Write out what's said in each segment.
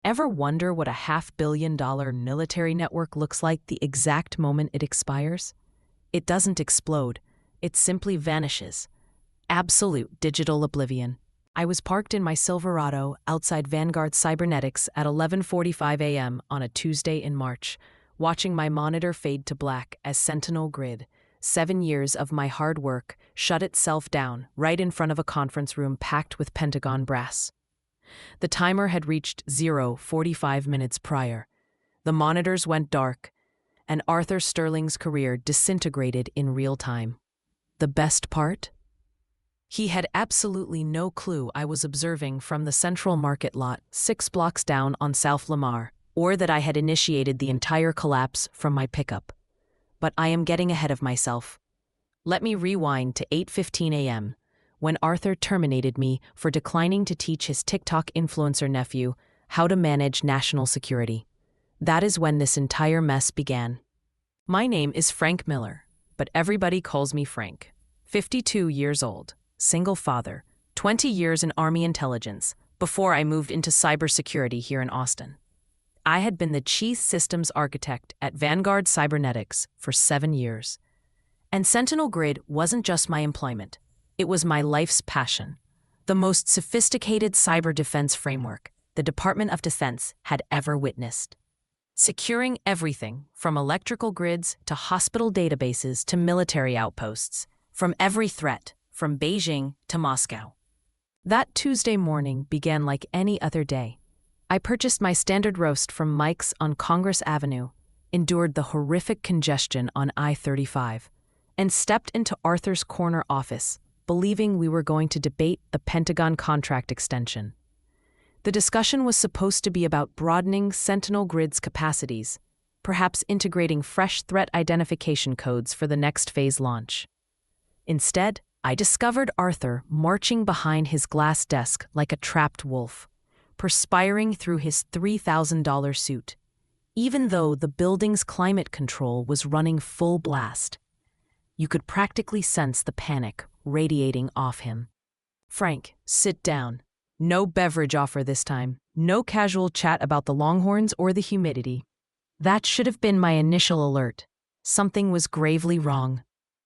Ever wonder what a $500 million military network looks like the exact moment it expires? It doesn't explode. It simply vanishes. Absolute digital oblivion. I was parked in my Silverado outside Vanguard Cybernetics at 11:45 a.m. on a Tuesday in March, watching my monitor fade to black as Sentinel Grid, 7 years of my hard work, shut itself down right in front of a conference room packed with Pentagon brass. The timer had reached 0:45 minutes prior. The monitors went dark, and Arthur Sterling's career disintegrated in real time. The best part? He had absolutely no clue I was observing from the Central Market lot 6 blocks down on South Lamar, or that I had initiated the entire collapse from my pickup. But I am getting ahead of myself. Let me rewind to 8:15 a.m., when Arthur terminated me for declining to teach his TikTok influencer nephew how to manage national security. That is when this entire mess began. My name is Frank Miller, but everybody calls me Frank. 52 years old, single father, 20 years in Army intelligence, before I moved into cybersecurity here in Austin. I had been the chief systems architect at Vanguard Cybernetics for 7 years. And Sentinel Grid wasn't just my employment. It was my life's passion. The most sophisticated cyber defense framework the Department of Defense had ever witnessed. Securing everything from electrical grids to hospital databases to military outposts, from every threat, from Beijing to Moscow. That Tuesday morning began like any other day. I purchased my standard roast from Mike's on Congress Avenue, endured the horrific congestion on I-35, and stepped into Arthur's corner office, believing we were going to debate the Pentagon contract extension. The discussion was supposed to be about broadening Sentinel Grid's capacities, perhaps integrating fresh threat identification codes for the next phase launch. Instead, I discovered Arthur marching behind his glass desk like a trapped wolf, perspiring through his $3,000 suit, even though the building's climate control was running full blast. You could practically sense the panic radiating off him. "Frank, sit down. No beverage offer this time. No casual chat about the Longhorns or the humidity." That should have been my initial alert. Something was gravely wrong.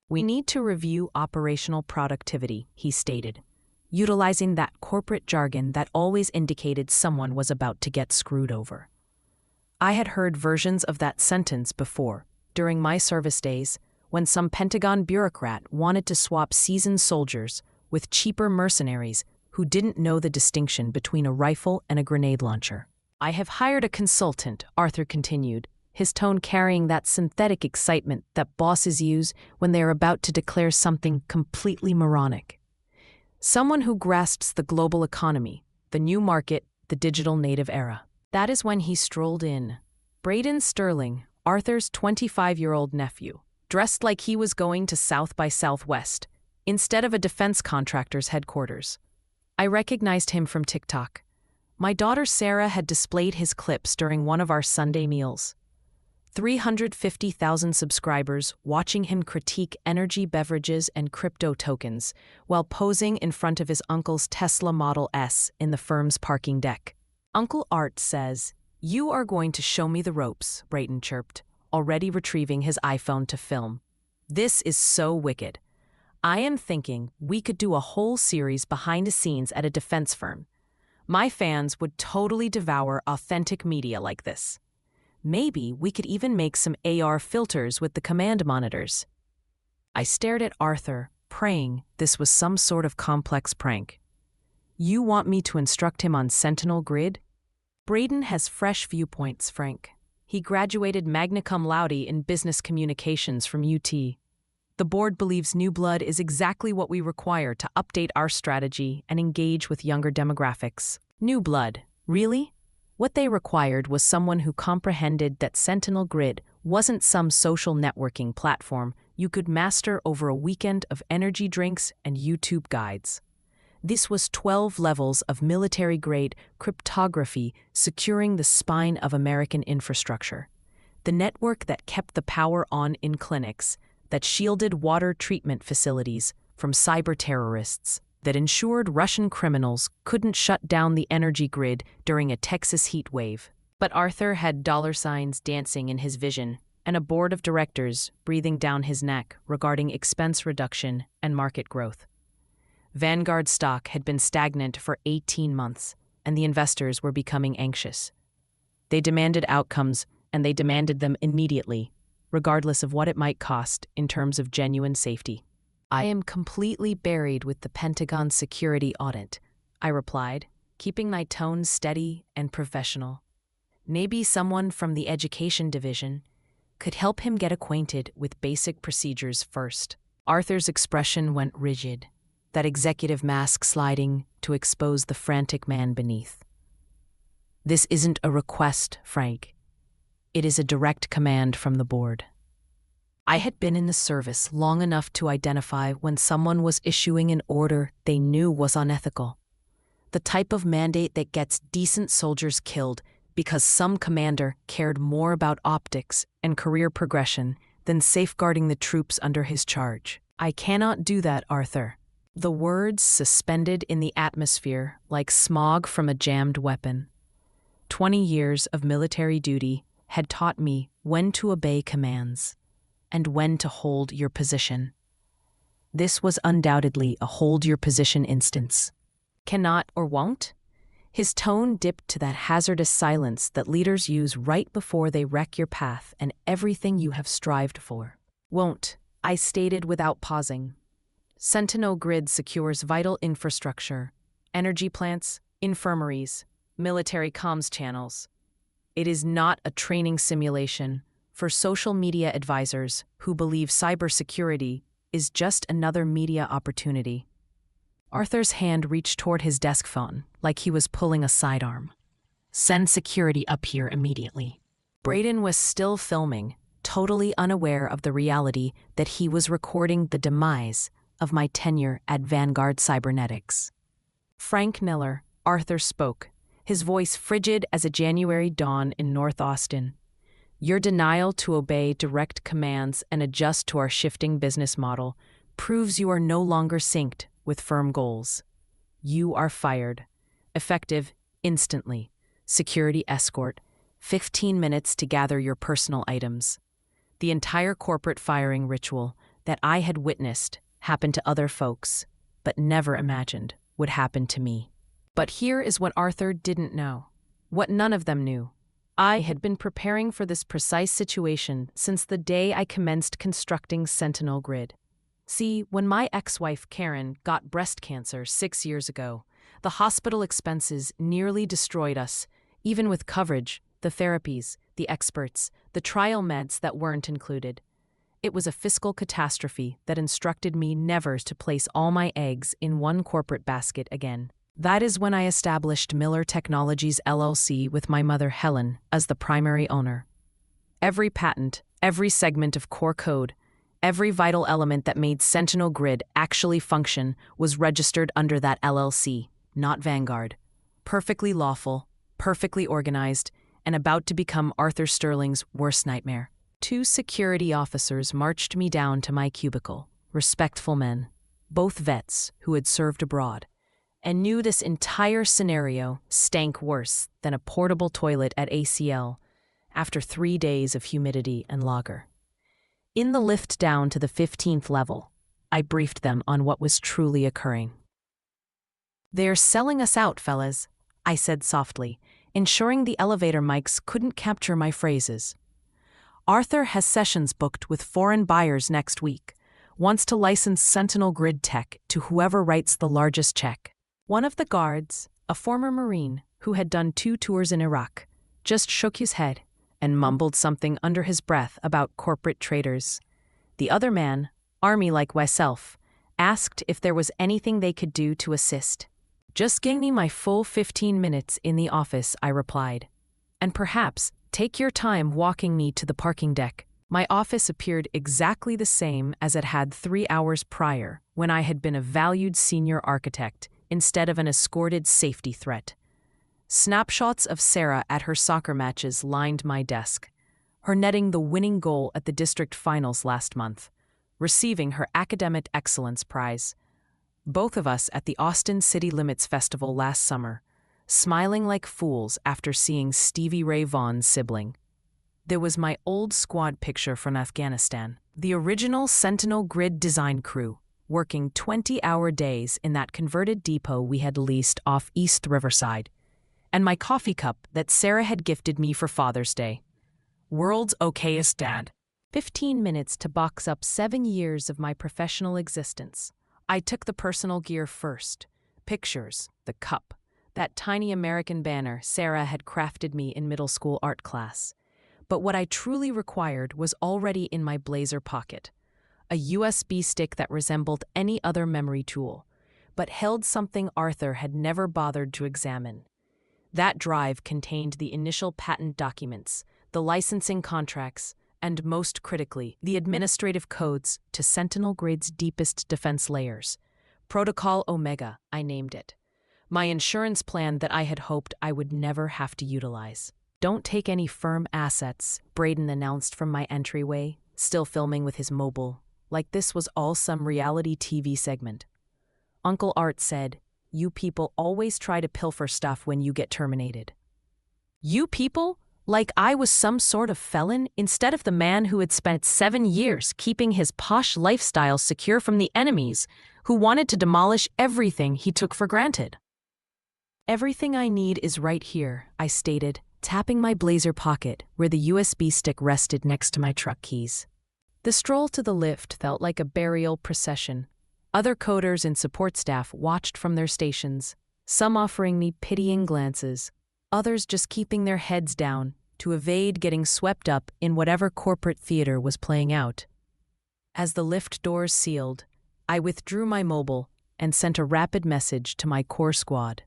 "We need to review operational productivity," he stated, utilizing that corporate jargon that always indicated someone was about to get screwed over. I had heard versions of that sentence before, during my service days, when some Pentagon bureaucrat wanted to swap seasoned soldiers with cheaper mercenaries who didn't know the distinction between a rifle and a grenade launcher. "I have hired a consultant," Arthur continued, his tone carrying that synthetic excitement that bosses use when they are about to declare something completely moronic. "Someone who grasps the global economy, the new market, the digital native era." That is when he strolled in. Braden Sterling, Arthur's 25-year-old nephew, dressed like he was going to South by Southwest, instead of a defense contractor's headquarters. I recognized him from TikTok. My daughter Sarah had displayed his clips during one of our Sunday meals. 350,000 subscribers watching him critique energy beverages and crypto tokens while posing in front of his uncle's Tesla Model S in the firm's parking deck. "Uncle Art says, 'You are going to show me the ropes,'" Brayton chirped, already retrieving his iPhone to film. "This is so wicked. I am thinking we could do a whole series behind the scenes at a defense firm. My fans would totally devour authentic media like this. Maybe we could even make some AR filters with the command monitors." I stared at Arthur, praying this was some sort of complex prank. "You want me to instruct him on Sentinel Grid?" "Braden has fresh viewpoints, Frank. He graduated magna cum laude in business communications from UT. The board believes new blood is exactly what we require to update our strategy and engage with younger demographics." New blood, really? What they required was someone who comprehended that Sentinel Grid wasn't some social networking platform you could master over a weekend of energy drinks and YouTube guides. This was 12 levels of military-grade cryptography securing the spine of American infrastructure. The network that kept the power on in clinics, that shielded water treatment facilities from cyber terrorists, that ensured Russian criminals couldn't shut down the energy grid during a Texas heat wave. But Arthur had dollar signs dancing in his vision and a board of directors breathing down his neck regarding expense reduction and market growth. Vanguard stock had been stagnant for 18 months, and the investors were becoming anxious. They demanded outcomes, and they demanded them immediately, regardless of what it might cost in terms of genuine safety. "I am completely buried with the Pentagon security audit," I replied, keeping my tone steady and professional. Maybe someone from the education division could help him get acquainted with basic procedures first. Arthur's expression went rigid, that executive mask sliding to expose the frantic man beneath. "This isn't a request, Frank. It is a direct command from the board." I had been in the service long enough to identify when someone was issuing an order they knew was unethical. The type of mandate that gets decent soldiers killed because some commander cared more about optics and career progression than safeguarding the troops under his charge. "I cannot do that, Arthur." The words suspended in the atmosphere like smog from a jammed weapon. 20 years of military duty had taught me when to obey commands and when to hold your position. This was undoubtedly a hold-your-position instance. "Cannot or won't?" His tone dipped to that hazardous silence that leaders use right before they wreck your path and everything you have strived for. "Won't," I stated without pausing. Sentinel Grid secures vital infrastructure, energy plants, infirmaries, military comms channels. It is not a training simulation for social media advisors who believe cybersecurity is just another media opportunity. Arthur's hand reached toward his desk phone like he was pulling a sidearm. "Send security up here immediately." Braden was still filming, totally unaware of the reality that he was recording the demise of my tenure at Vanguard Cybernetics. "Frank Miller," Arthur spoke, his voice frigid as a January dawn in North Austin. "Your denial to obey direct commands and adjust to our shifting business model proves you are no longer synced with firm goals. You are fired. Effective instantly. Security escort. 15 minutes to gather your personal items." The entire corporate firing ritual that I had witnessed happened to other folks, but never imagined would happen to me. But here is what Arthur didn't know, what none of them knew. I had been preparing for this precise situation since the day I commenced constructing Sentinel Grid. See, when my ex-wife Karen got breast cancer 6 years ago, the hospital expenses nearly destroyed us, even with coverage, the therapies, the experts, the trial meds that weren't included. It was a fiscal catastrophe that instructed me never to place all my eggs in one corporate basket again. That is when I established Miller Technologies LLC with my mother Helen as the primary owner. Every patent, every segment of core code, every vital element that made Sentinel Grid actually function was registered under that LLC, not Vanguard. Perfectly lawful, perfectly organized, and about to become Arthur Sterling's worst nightmare. 2 security officers marched me down to my cubicle, respectful men, both vets who had served abroad, and knew this entire scenario stank worse than a portable toilet at ACL after 3 days of humidity and lager. In the lift down to the 15th level, I briefed them on what was truly occurring. "They're selling us out, fellas," I said softly, ensuring the elevator mics couldn't capture my phrases. "Arthur has sessions booked with foreign buyers next week, wants to license Sentinel Grid tech to whoever writes the largest check." One of the guards, a former Marine who had done 2 tours in Iraq, just shook his head and mumbled something under his breath about corporate traitors. The other man, Army like myself, asked if there was anything they could do to assist. "Just give me my full 15 minutes in the office," I replied. "And perhaps take your time walking me to the parking deck." My office appeared exactly the same as it had 3 hours prior, when I had been a valued senior architect instead of an escorted safety threat. Snapshots of Sarah at her soccer matches lined my desk, her netting the winning goal at the district finals last month, receiving her academic excellence prize. both of us at the Austin City Limits Festival last summer, smiling like fools after seeing Stevie Ray Vaughan's sibling. There was my old squad picture from Afghanistan, the original Sentinel Grid design crew, working 20-hour days in that converted depot we had leased off East Riverside, and my coffee cup that Sarah had gifted me for Father's Day. World's okayest dad. 15 minutes to box up 7 years of my professional existence. I took the personal gear first. Pictures, the cup, that tiny American banner Sarah had crafted me in middle school art class. But what I truly required was already in my blazer pocket. A USB stick that resembled any other memory tool, but held something Arthur had never bothered to examine. That drive contained the initial patent documents, the licensing contracts, and most critically, the administrative codes to Sentinel Grid's deepest defense layers. Protocol Omega, I named it. My insurance plan that I had hoped I would never have to utilize. "Don't take any firm assets," Braden announced from my entryway, still filming with his mobile, like this was all some reality TV segment. Uncle Art said, "You people always try to pilfer stuff when you get terminated." You people? Like I was some sort of felon instead of the man who had spent 7 years keeping his posh lifestyle secure from the enemies who wanted to demolish everything he took for granted. "Everything I need is right here," I stated, tapping my blazer pocket where the USB stick rested next to my truck keys. The stroll to the lift felt like a burial procession. Other coders and support staff watched from their stations, some offering me pitying glances, others just keeping their heads down to evade getting swept up in whatever corporate theater was playing out. As the lift doors sealed, I withdrew my mobile and sent a rapid message to my core squad.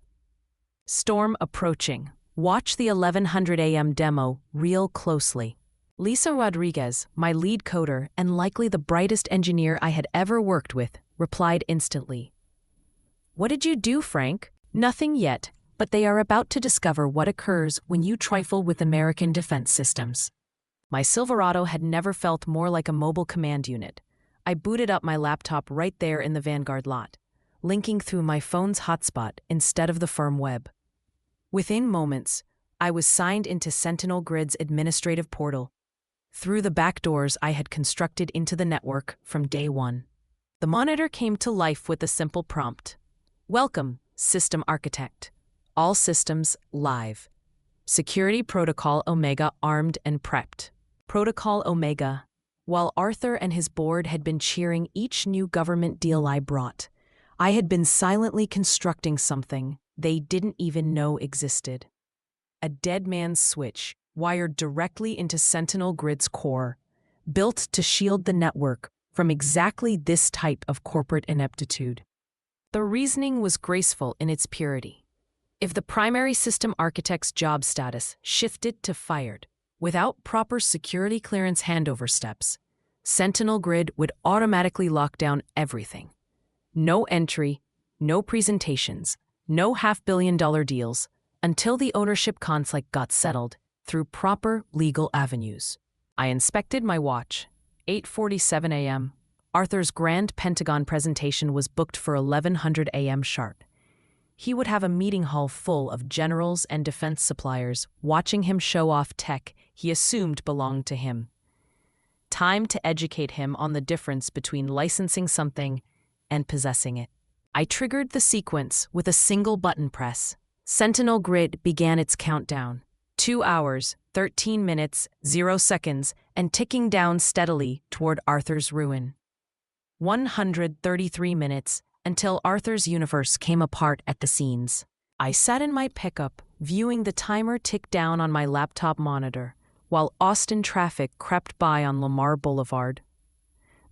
"Storm approaching. Watch the 1100 a.m. demo real closely." Lisa Rodriguez, my lead coder and likely the brightest engineer I had ever worked with, replied instantly. "What did you do, Frank?" "Nothing yet, but they are about to discover what occurs when you trifle with American defense systems." My Silverado had never felt more like a mobile command unit. I booted up my laptop right there in the Vanguard lot, linking through my phone's hotspot instead of the firm web. Within moments, I was signed into Sentinel Grid's administrative portal, through the back doors I had constructed into the network from day one. The monitor came to life with a simple prompt. "Welcome, System Architect. All systems live. Security Protocol Omega armed and prepped." Protocol Omega. While Arthur and his board had been cheering each new government deal I brought, I had been silently constructing something they didn't even know existed. A dead man's switch, wired directly into Sentinel Grid's core, built to shield the network from exactly this type of corporate ineptitude. The reasoning was graceful in its purity. If the primary system architect's job status shifted to fired, without proper security clearance handover steps, Sentinel Grid would automatically lock down everything. No entry, no presentations, no half-billion-dollar deals, until the ownership conflict got settled through proper legal avenues. I inspected my watch. 8:47 a.m. Arthur's grand Pentagon presentation was booked for 1100 a.m. sharp. He would have a meeting hall full of generals and defense suppliers watching him show off tech he assumed belonged to him. Time to educate him on the difference between licensing something and possessing it. I triggered the sequence with a single button press. Sentinel Grid began its countdown. 2 hours, 13 minutes, 0 seconds, and ticking down steadily toward Arthur's ruin. 133 minutes, until Arthur's universe came apart at the seams. I sat in my pickup, viewing the timer tick down on my laptop monitor, while Austin traffic crept by on Lamar Boulevard.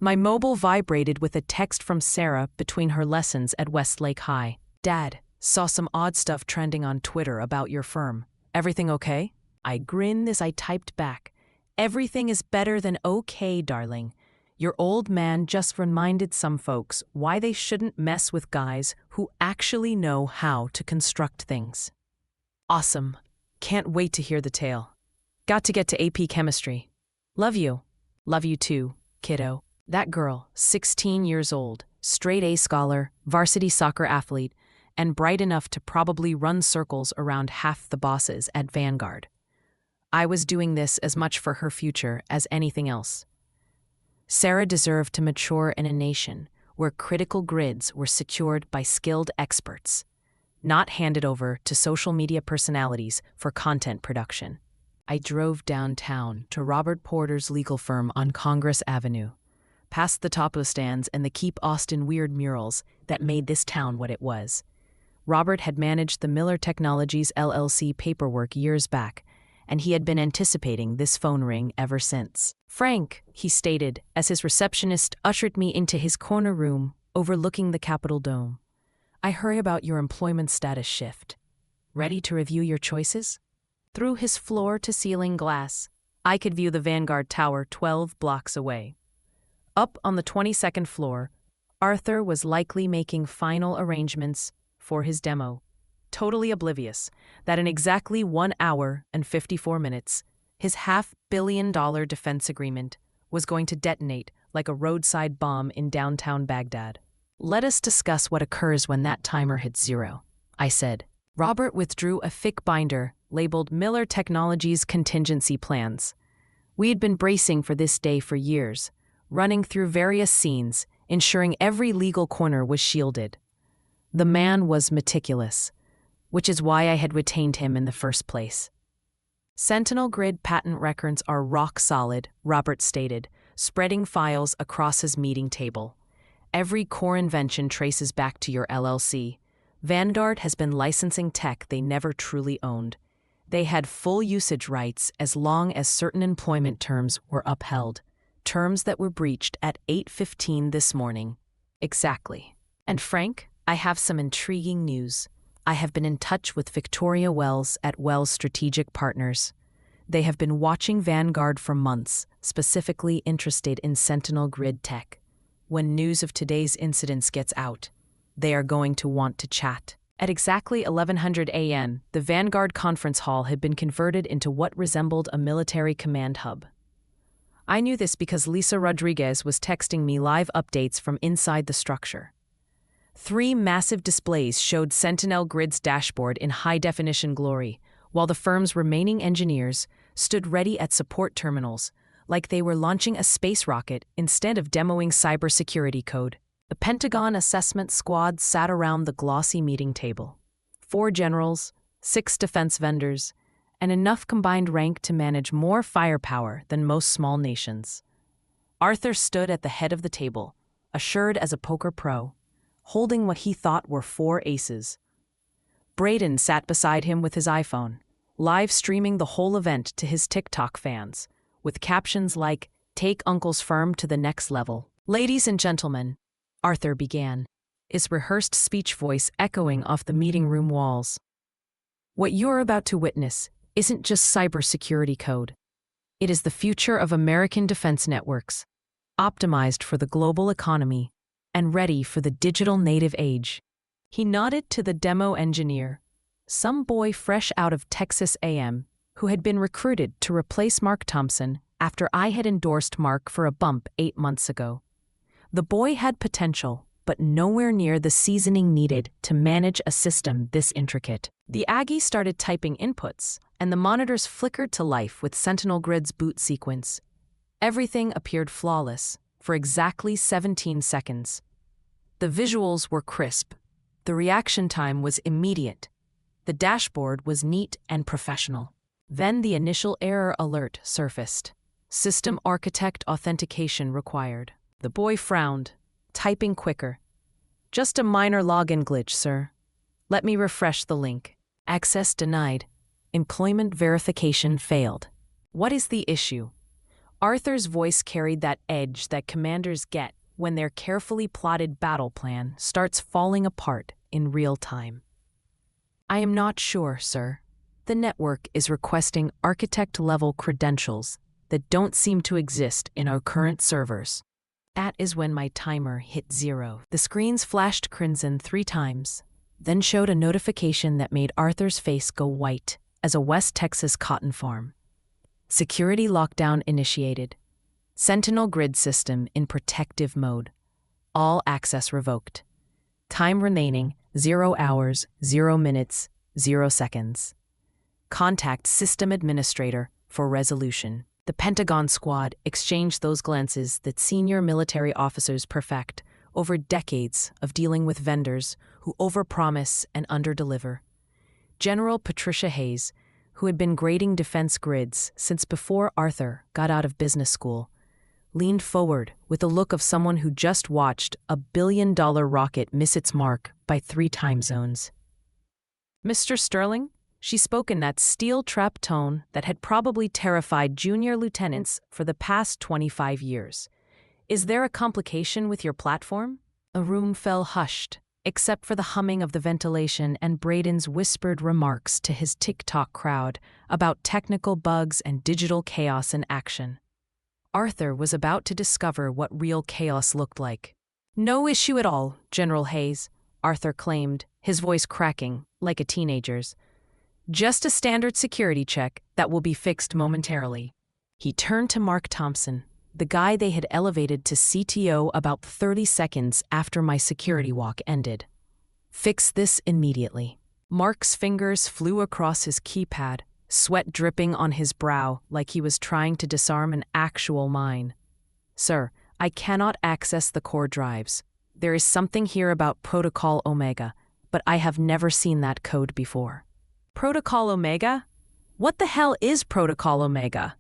My mobile vibrated with a text from Sarah between her lessons at Westlake High. "Dad, saw some odd stuff trending on Twitter about your firm. Everything okay?" I grinned as I typed back. "Everything is better than okay, darling. Your old man just reminded some folks why they shouldn't mess with guys who actually know how to construct things." "Awesome. Can't wait to hear the tale. Got to get to AP Chemistry. Love you. Love you too, kiddo." That girl, 16 years old, straight-A scholar, varsity soccer athlete, and bright enough to probably run circles around half the bosses at Vanguard. I was doing this as much for her future as anything else. Sarah deserved to mature in a nation where critical grids were secured by skilled experts, not handed over to social media personalities for content production. I drove downtown to Robert Porter's legal firm on Congress Avenue, past the Topo stands and the Keep Austin Weird murals that made this town what it was. Robert had managed the Miller Technologies LLC paperwork years back, and he had been anticipating this phone ring ever since. "Frank," he stated, as his receptionist ushered me into his corner room overlooking the Capitol Dome. "I heard about your employment status shift. Ready to review your choices?" Through his floor-to-ceiling glass, I could view the Vanguard Tower 12 blocks away. Up on the 22nd floor, Arthur was likely making final arrangements for his demo, totally oblivious that in exactly 1 hour and 54 minutes, his $500 million defense agreement was going to detonate like a roadside bomb in downtown Baghdad. "Let us discuss what occurs when that timer hits 0, I said. Robert withdrew a thick binder labeled Miller Technologies Contingency Plans. We had been bracing for this day for years, running through various scenes, ensuring every legal corner was shielded. The man was meticulous, which is why I had retained him in the first place. Sentinel Grid patent records are rock solid, Robert stated, spreading files across his meeting table. Every core invention traces back to your LLC. Vanguard has been licensing tech they never truly owned. They had full usage rights as long as certain employment terms were upheld, terms that were breached at 8:15 this morning. Exactly. And Frank, I have some intriguing news. I have been in touch with Victoria Wells at Wells Strategic Partners. They have been watching Vanguard for months, specifically interested in Sentinel Grid tech. When news of today's incidents gets out, they are going to want to chat." At exactly 1100 a.m., the Vanguard conference hall had been converted into what resembled a military command hub. I knew this because Lisa Rodriguez was texting me live updates from inside the structure. 3 massive displays showed Sentinel Grid's dashboard in high-definition glory, while the firm's remaining engineers stood ready at support terminals, like they were launching a space rocket instead of demoing cybersecurity code. The Pentagon assessment squad sat around the glossy meeting table. 4 generals, 6 defense vendors, and enough combined rank to manage more firepower than most small nations. Arthur stood at the head of the table, assured as a poker pro, holding what he thought were 4 aces. Braden sat beside him with his iPhone, live streaming the whole event to his TikTok fans, with captions like, "Take Uncle's firm to the next level." "Ladies and gentlemen," Arthur began, his rehearsed speech voice echoing off the meeting room walls. "What you're about to witness isn't just cybersecurity code. It is the future of American defense networks, optimized for the global economy and ready for the digital native age." He nodded to the demo engineer, some boy fresh out of Texas A&M, who had been recruited to replace Mark Thompson after I had endorsed Mark for a bump 8 months ago. The boy had potential, but nowhere near the seasoning needed to manage a system this intricate. The Aggie started typing inputs, and the monitors flickered to life with Sentinel Grid's boot sequence. Everything appeared flawless for exactly 17 seconds. The visuals were crisp. The reaction time was immediate. The dashboard was neat and professional. Then the initial error alert surfaced. System architect authentication required. The boy frowned, typing quicker. "Just a minor login glitch, sir. Let me refresh the link. Access denied. Employment verification failed." "What is the issue?" Arthur's voice carried that edge that commanders get when their carefully plotted battle plan starts falling apart in real time. "I am not sure, sir. The network is requesting architect-level credentials that don't seem to exist in our current servers." That is when my timer hit 0. The screens flashed crimson 3 times, then showed a notification that made Arthur's face go white as a West Texas cotton farm. Security lockdown initiated. Sentinel Grid system in protective mode. All access revoked. Time remaining 0 hours, 0 minutes, 0 seconds. Contact System Administrator for resolution. The Pentagon squad exchanged those glances that senior military officers perfect over decades of dealing with vendors who overpromise and underdeliver. General Patricia Hayes, who had been grading defense grids since before Arthur got out of business school, leaned forward with the look of someone who just watched a billion-dollar rocket miss its mark by 3 time zones. "Mr. Sterling?" She spoke in that steel-trap tone that had probably terrified junior lieutenants for the past 25 years. "Is there a complication with your platform?" A room fell hushed, except for the humming of the ventilation and Braden's whispered remarks to his TikTok crowd about technical bugs and digital chaos in action. Arthur was about to discover what real chaos looked like. "No issue at all, General Hayes," Arthur claimed, his voice cracking like a teenager's. "Just a standard security check that will be fixed momentarily." He turned to Mark Thompson, the guy they had elevated to CTO about 30 seconds after my security walk ended. "Fix this immediately." Mark's fingers flew across his keypad, sweat dripping on his brow like he was trying to disarm an actual mine. "Sir, I cannot access the core drives. There is something here about Protocol Omega, but I have never seen that code before." "Protocol Omega? What the hell is Protocol Omega?"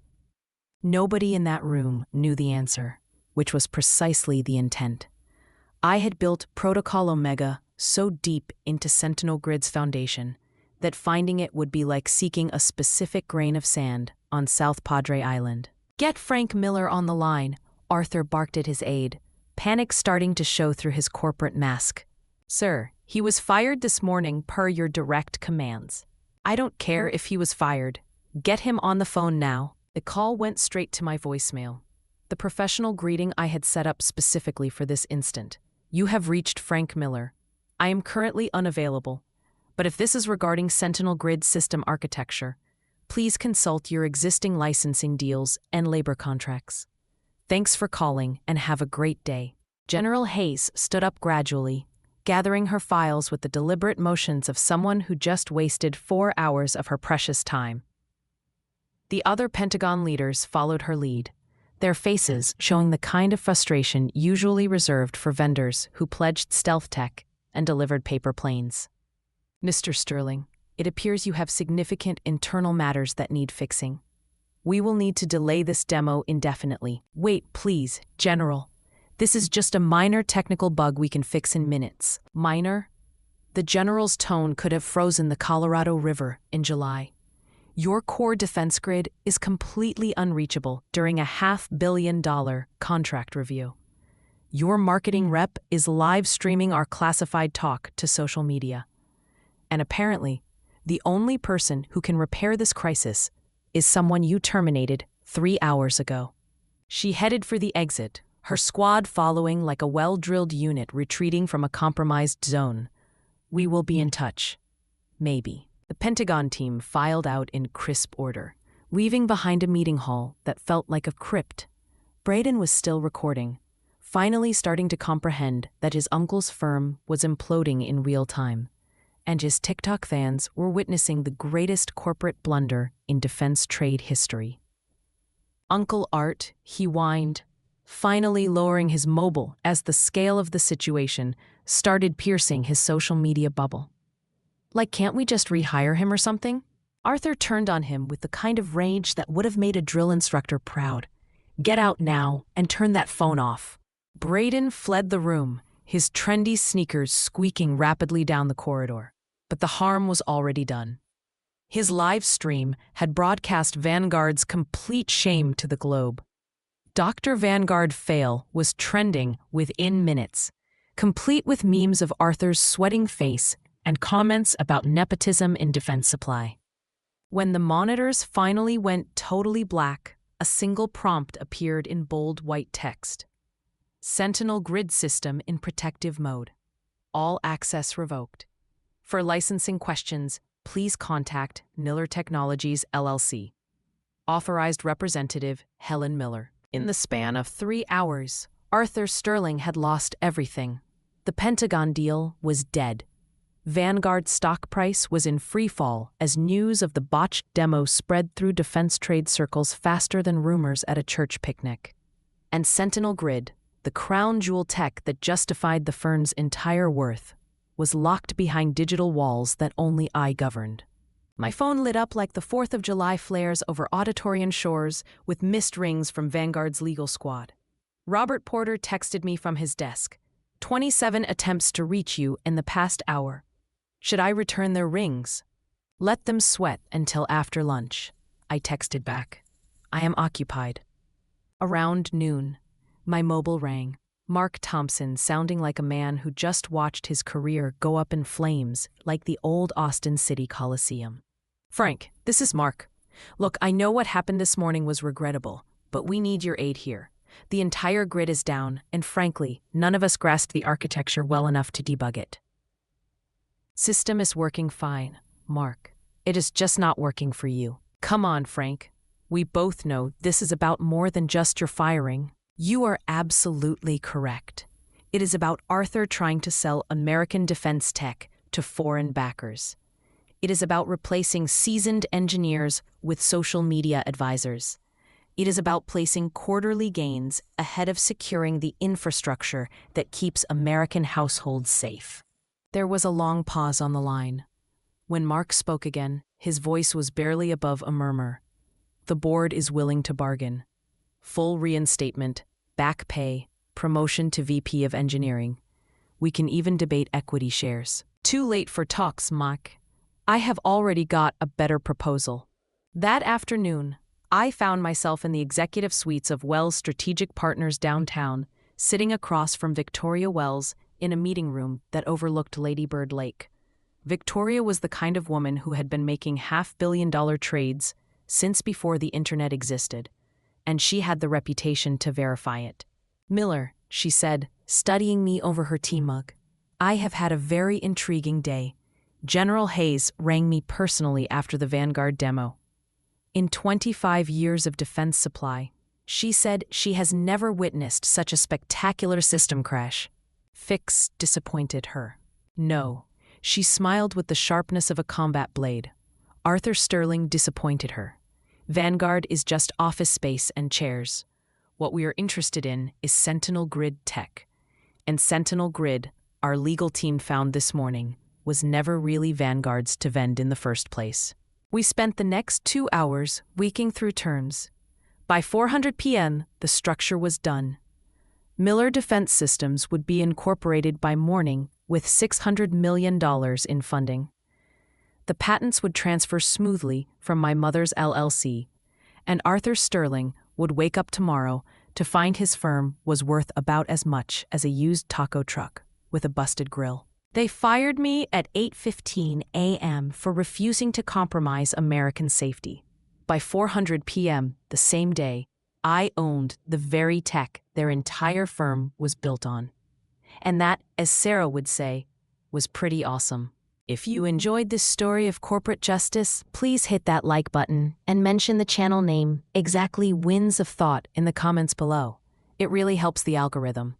Nobody in that room knew the answer, which was precisely the intent. I had built Protocol Omega so deep into Sentinel Grid's foundation that finding it would be like seeking a specific grain of sand on South Padre Island. "Get Frank Miller on the line," Arthur barked at his aide, panic starting to show through his corporate mask. "Sir, he was fired this morning per your direct commands." "I don't care if he was fired. Get him on the phone now." The call went straight to my voicemail, the professional greeting I had set up specifically for this instant. "You have reached Frank Miller. I am currently unavailable, but if this is regarding Sentinel Grid system architecture, please consult your existing licensing deals and labor contracts. Thanks for calling and have a great day." General Hayes stood up gradually, gathering her files with the deliberate motions of someone who just wasted 4 hours of her precious time. The other Pentagon leaders followed her lead, their faces showing the kind of frustration usually reserved for vendors who pledged stealth tech and delivered paper planes. "Mr. Sterling, it appears you have significant internal matters that need fixing. We will need to delay this demo indefinitely." "Wait, please, General. This is just a minor technical bug we can fix in minutes." "Minor?" The general's tone could have frozen the Colorado River in July. "Your core defense grid is completely unreachable during a $500 million contract review. Your marketing rep is live streaming our classified talk to social media. And apparently, the only person who can repair this crisis is someone you terminated 3 hours ago." She headed for the exit, her squad following like a well-drilled unit retreating from a compromised zone. "We will be in touch. Maybe." The Pentagon team filed out in crisp order, leaving behind a meeting hall that felt like a crypt. Braden was still recording, finally starting to comprehend that his uncle's firm was imploding in real time, and his TikTok fans were witnessing the greatest corporate blunder in defense trade history. "Uncle Art," he whined, finally lowering his mobile as the scale of the situation started piercing his social media bubble. "Like, can't we just rehire him or something?" Arthur turned on him with the kind of rage that would have made a drill instructor proud. "Get out now and turn that phone off." Braden fled the room, his trendy sneakers squeaking rapidly down the corridor. But the harm was already done. His live stream had broadcast Vanguard's complete shame to the globe. Dr. Vanguard Fail was trending within minutes, complete with memes of Arthur's sweating face and comments about nepotism in defense supply. When the monitors finally went totally black, a single prompt appeared in bold white text. "Sentinel Grid System in protective mode. All access revoked. For licensing questions, please contact Miller Technologies, LLC. Authorized representative, Helen Miller." In the span of 3 hours, Arthur Sterling had lost everything. The Pentagon deal was dead. Vanguard's stock price was in free fall as news of the botched demo spread through defense trade circles faster than rumors at a church picnic. And Sentinel Grid, the crown jewel tech that justified the firm's entire worth, was locked behind digital walls that only I governed. My phone lit up like the 4th of July flares over Auditorian shores with missed rings from Vanguard's legal squad. Robert Porter texted me from his desk. 27 attempts to reach you in the past hour. Should I return their rings? Let them sweat until after lunch. I texted back. I am occupied. Around noon, my mobile rang. Mark Thompson, sounding like a man who just watched his career go up in flames like the old Austin City Coliseum. Frank, this is Mark. Look, I know what happened this morning was regrettable, but we need your aid here. The entire grid is down, and frankly, none of us grasped the architecture well enough to debug it. System is working fine, Mark. It is just not working for you. Come on, Frank. We both know this is about more than just your firing. You are absolutely correct. It is about Arthur trying to sell American defense tech to foreign backers. It is about replacing seasoned engineers with social media advisors. It is about placing quarterly gains ahead of securing the infrastructure that keeps American households safe. There was a long pause on the line. When Mark spoke again, his voice was barely above a murmur. The board is willing to bargain. Full reinstatement, back pay, promotion to VP of Engineering. We can even debate equity shares. Too late for talks, Mark. I have already got a better proposal. That afternoon, I found myself in the executive suites of Wells Strategic Partners downtown, sitting across from Victoria Wells in a meeting room that overlooked Lady Bird Lake. Victoria was the kind of woman who had been making $500 million trades since before the internet existed, and she had the reputation to verify it. Miller, she said, studying me over her tea mug. I have had a very intriguing day. General Hayes rang me personally after the Vanguard demo. In 25 years of defense supply, she said she has never witnessed such a spectacular system crash. Fix disappointed her. No, she smiled with the sharpness of a combat blade. Arthur Sterling disappointed her. Vanguard is just office space and chairs. What we are interested in is Sentinel Grid tech. And Sentinel Grid, our legal team found this morning, was never really Vanguard's to vend in the first place. We spent the next 2 hours weeking through terms. By 4:00 p.m., the structure was done. Miller Defense Systems would be incorporated by morning with $600 million in funding. The patents would transfer smoothly from my mother's LLC, and Arthur Sterling would wake up tomorrow to find his firm was worth about as much as a used taco truck with a busted grill. They fired me at 8:15 a.m. for refusing to compromise American safety. By 4:00 p.m. the same day, I owned the very tech their entire firm was built on. And that, as Sarah would say, was pretty awesome. If you enjoyed this story of corporate justice, please hit that like button and mention the channel name, Exactly Winds of Thought, in the comments below. It really helps the algorithm.